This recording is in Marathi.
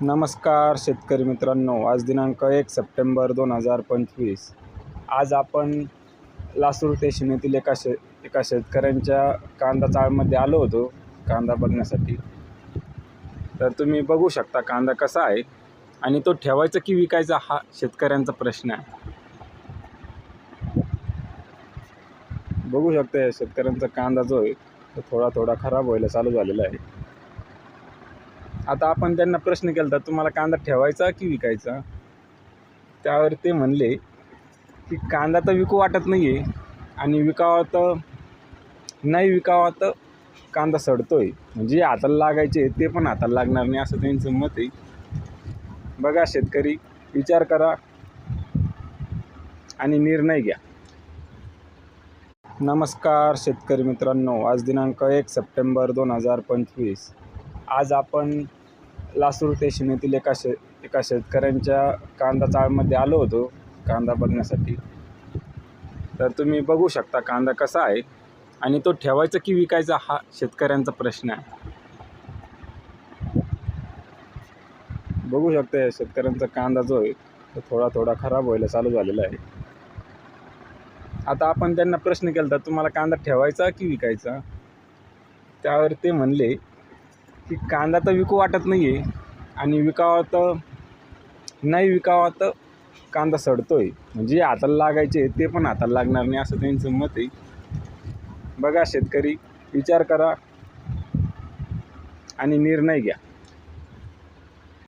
नमस्कार शेतकरी मित्रांनो, आज दिनांक 1 सप्टेंबर 2025. आज आपण लासूर स्टेशन येथील एका शेतकऱ्यांच्या कांदा चाळमध्ये आलो होतो कांदा बघण्यासाठी. तर तुम्ही बघू शकता कांदा कसा आहे आणि तो ठेवायचा की विकायचा हा शेतकऱ्यांचा प्रश्न आहे. बघू शकता शेतकऱ्यांचा कांदा जो आहे तो थोडा थोडा खराब व्हायला चालू झालेला आहे. आता आपण त्यांना प्रश्न केला तर तुम्हाला कांदा ठेवायचा की विकायचा. त्यावर ते म्हणले की कांदा तर विकू वाटत नाही आहे आणि विकावा तर नाही, विकावा तर कांदा सडतोय, म्हणजे हाताला लागायचे ते पण हाताला लागणार नाही असं त्यांचं मत आहे. बघा शेतकरी, विचार करा आणि निर्णय घ्या. नमस्कार शेतकरी मित्रांनो, आज दिनांक 1 सप्टेंबर 2025. आज आपण लासूर स्टेशन येथील एका शेतकऱ्यांच्या कांदा चाळमध्ये आलो होतो कांदा बघण्यासाठी. तर तुम्ही बघू शकता कांदा कसा आहे आणि तो ठेवायचा की विकायचा हा शेतकऱ्यांचा प्रश्न आहे. बघू शकता शेतकऱ्यांचा कांदा जो आहे तो थोडा थोडा खराब व्हायला चालू झालेला आहे. आता आपण त्यांना प्रश्न केला तर तुम्हाला कांदा ठेवायचा की विकायचा. त्यावर ते म्हणले की कांदा तर विकू वाटत नाही आहे आणि विकावा तर नाही, विकावा तर कांदा सडतोय, म्हणजे हाताला लागायचे ते पण हाताला लागणार नाही असं त्यांचं मत आहे. बघा शेतकरी, विचार करा आणि निर्णय घ्या.